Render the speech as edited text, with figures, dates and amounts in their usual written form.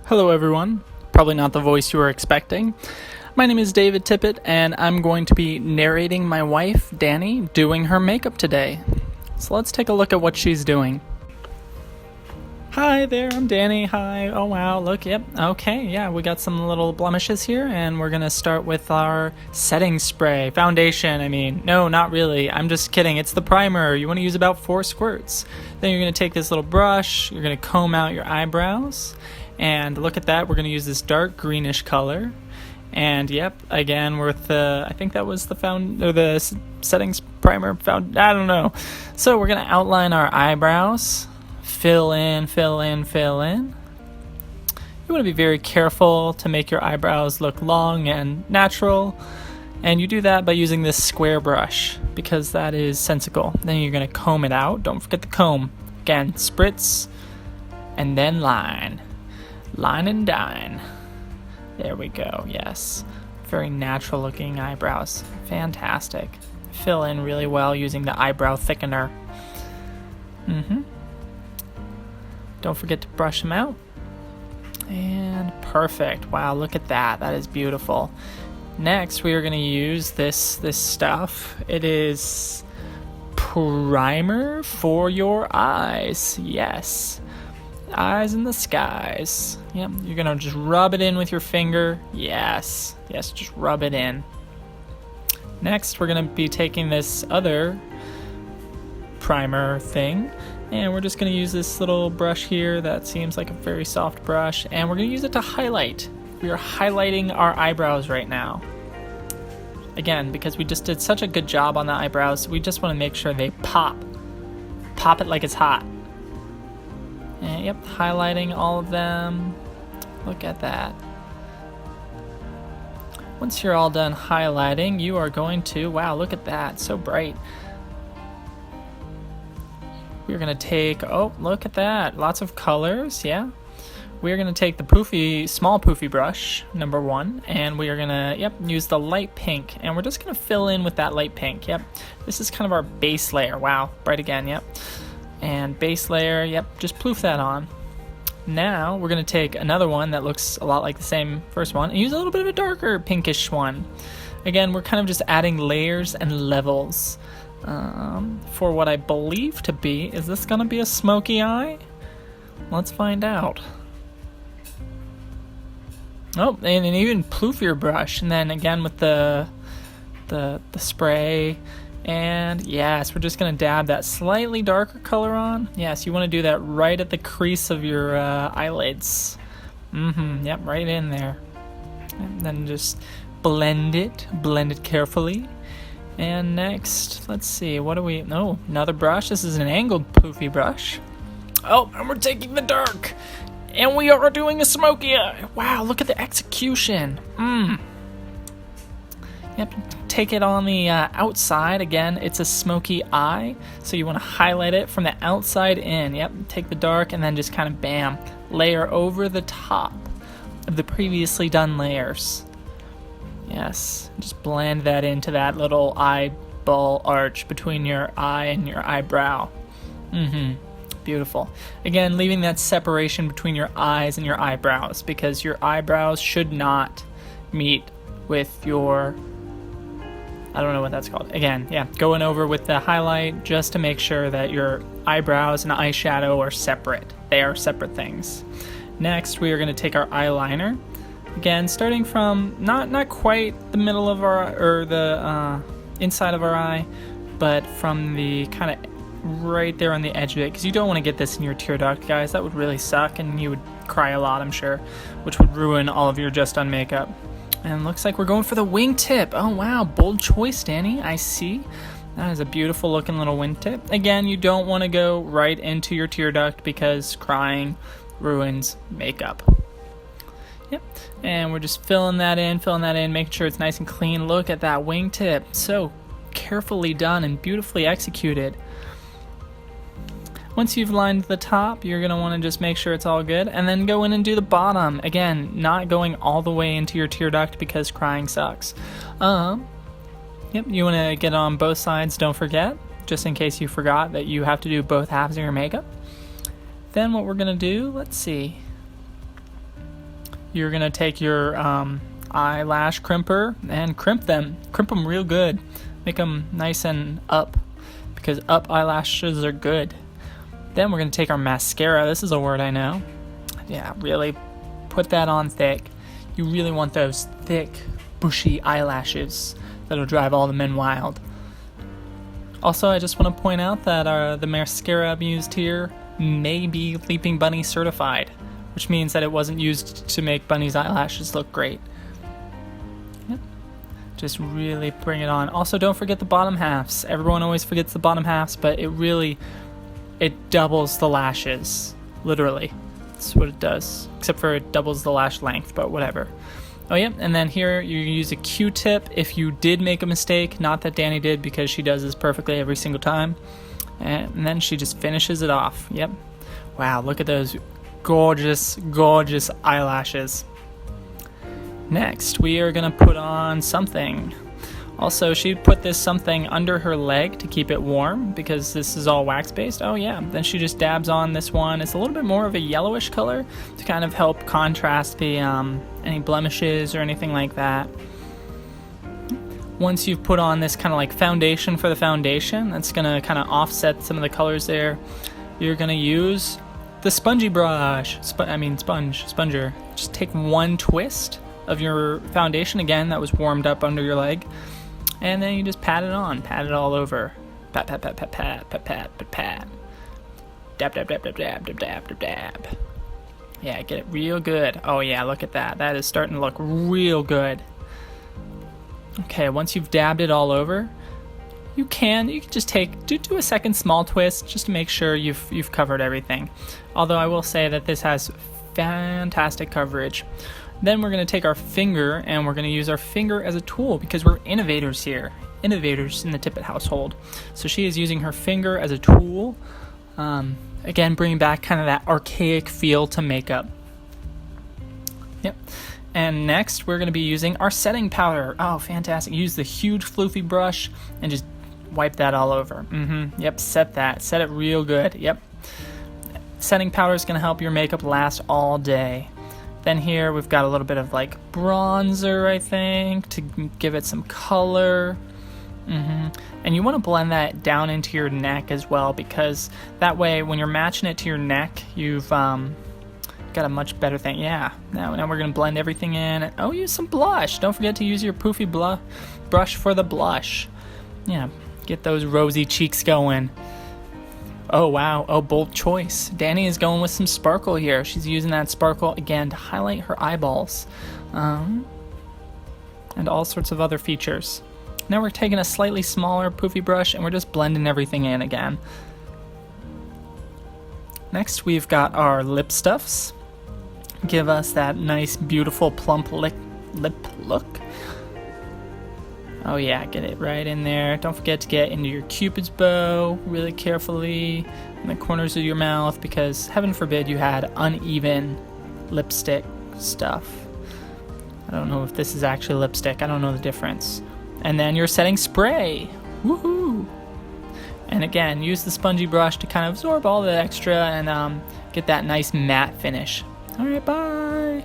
Hello everyone, probably not the voice you were expecting. My name is David Tippett and I'm going to be narrating my wife, Danny, doing her makeup today. So let's take a look at what she's doing. Hi there, I'm Danny. Hi. Oh wow, look, yep. Okay, yeah, we got some little blemishes here and we're gonna start with our setting spray. Foundation, no, not really. I'm just kidding. It's the primer. You want to use about 4 squirts. Then you're gonna take this little brush, you're gonna comb out your eyebrows. And look at that, we're going to use this dark greenish color. And yep, again with the, I think that was the settings primer, I don't know. So we're going to outline our eyebrows, fill in. You want to be very careful to make your eyebrows look long and natural. And you do that by using this square brush, because that is sensical. Then you're going to comb it out. Don't forget the comb. Again, spritz, and then line. Line and dine. There we go, yes. Very natural looking eyebrows. Fantastic. Fill in really well using the eyebrow thickener. Don't forget to brush them out. And perfect. Wow, look at that. That is beautiful. Next, we are going to use this stuff. It is primer for your eyes. Yes. Eyes in the skies. Yep, you're gonna just rub it in with your finger. Yes, just rub it in. Next, we're gonna be taking this other primer thing, and we're just gonna use this little brush here that seems like a very soft brush, and we're gonna use it to highlight. We are highlighting our eyebrows right now. Again, because we just did such a good job on the eyebrows, we just wanna make sure they pop. Pop it like it's hot. And yep, highlighting all of them. Look at that. Once you're all done highlighting, you are going to, wow, look at that, so bright. We're gonna take, oh, look at that, lots of colors, yeah. We're gonna take the small poofy brush, number 1, and we are gonna, use the light pink, and we're just gonna fill in with that light pink, yep. This is kind of our base layer, wow, bright again, yep. And base layer, just ploof that on. Now we're going to take another one that looks a lot like the same first one and use a little bit of a darker pinkish one. Again, we're kind of just adding layers and levels for what I believe to be, is this going to be a smoky eye? Let's find out. Oh, and even ploof your brush, and then again with the spray. And yes, we're just going to dab that slightly darker color on. Yes, you want to do that right at the crease of your eyelids. Yep, right in there. And then just blend it carefully. And next, let's see, what do we, oh, another brush. This is an angled poofy brush. Oh, and we're taking the dark. And we are doing a smoky eye. Wow, look at the execution. Yep, take it on the outside. Again, it's a smoky eye, so you want to highlight it from the outside in. Yep, take the dark and then just kind of bam, layer over the top of the previously done layers. Yes, just blend that into that little eyeball arch between your eye and your eyebrow. Beautiful. Again, leaving that separation between your eyes and your eyebrows, because your eyebrows should not meet with your, I don't know what that's called. Again, going over with the highlight just to make sure that your eyebrows and eyeshadow are separate. They are separate things. Next, we are going to take our eyeliner. Again, starting from not quite the middle of the inside of our eye, but from the kind of right there on the edge of it, because you don't want to get this in your tear duct, guys. That would really suck, and you would cry a lot, I'm sure, which would ruin all of your just done makeup. And looks like we're going for the wingtip. Oh wow, bold choice, Danny. I see. That is a beautiful looking little wingtip. Again, you don't want to go right into your tear duct because crying ruins makeup. Yep. And we're just filling that in, making sure it's nice and clean. Look at that wingtip. So carefully done and beautifully executed. Once you've lined the top, you're going to want to just make sure it's all good, and then go in and do the bottom. Again, not going all the way into your tear duct because crying sucks. Yep, you want to get on both sides, don't forget, just in case you forgot that you have to do both halves of your makeup. Then what we're going to do, let's see. you're going to take your eyelash crimper and crimp them real good. Make them nice and up, because up eyelashes are good. Then we're going to take our mascara. This is a word I know. Yeah, really put that on thick. You really want those thick, bushy eyelashes that'll drive all the men wild. Also, I just want to point out that the mascara I've used here may be Leaping Bunny certified, which means that it wasn't used to make Bunny's eyelashes look great. Yep. Just really bring it on. Also, don't forget the bottom halves. Everyone always forgets the bottom halves, but it doubles the lashes. Literally. That's what it does. Except for it doubles the lash length, but whatever. Oh yeah, and then here you use a Q-tip if you did make a mistake. Not that Danny did, because she does this perfectly every single time. And then she just finishes it off. Yep. Wow, look at those gorgeous, gorgeous eyelashes. Next, we are going to put on something. Also, she put this something under her leg to keep it warm, because this is all wax-based. Oh yeah, then she just dabs on this one. It's a little bit more of a yellowish color to kind of help contrast the any blemishes or anything like that. Once you've put on this kind of like foundation for the foundation, that's going to kind of offset some of the colors there, you're going to use the spongy brush. Sponger. Just take one twist of your foundation, again, that was warmed up under your leg, and then you just pat it on. Pat it all over. Pat, pat, pat, pat, pat, pat, pat, pat, pat. Dab, dab, dab, dab, dab, dab, dab, dab, dab. Yeah, get it real good. Oh yeah, look at that. That is starting to look real good. Okay, once you've dabbed it all over, you can just do a second small twist just to make sure you've covered everything. Although I will say that this has fantastic coverage. Then we're going to take our finger, and we're going to use our finger as a tool, because we're innovators here. Innovators in the Tippett household. So she is using her finger as a tool. Again, bringing back kind of that archaic feel to makeup. Yep. And next, we're going to be using our setting powder. Oh, fantastic. Use the huge floofy brush and just wipe that all over. Yep, set it real good. Yep. Setting powder is going to help your makeup last all day. Then here we've got a little bit of like bronzer, I think, to give it some color. And you want to blend that down into your neck as well, because that way when you're matching it to your neck, you've got a much better thing. Yeah, now we're going to blend everything in. Oh, use some blush. Don't forget to use your poofy brush for the blush. Yeah, get those rosy cheeks going. Oh wow, oh, bold choice. Danny is going with some sparkle here. She's using that sparkle again to highlight her eyeballs, and all sorts of other features. Now we're taking a slightly smaller poofy brush and we're just blending everything in again. Next we've got our lip stuffs. Give us that nice, beautiful, plump lip look. Oh yeah, get it right in there. Don't forget to get into your Cupid's bow really carefully in the corners of your mouth, because heaven forbid you had uneven lipstick stuff. I don't know if this is actually lipstick. I don't know the difference. And then your setting spray. Woohoo! And again, use the spongy brush to kind of absorb all the extra and get that nice matte finish. Alright, bye!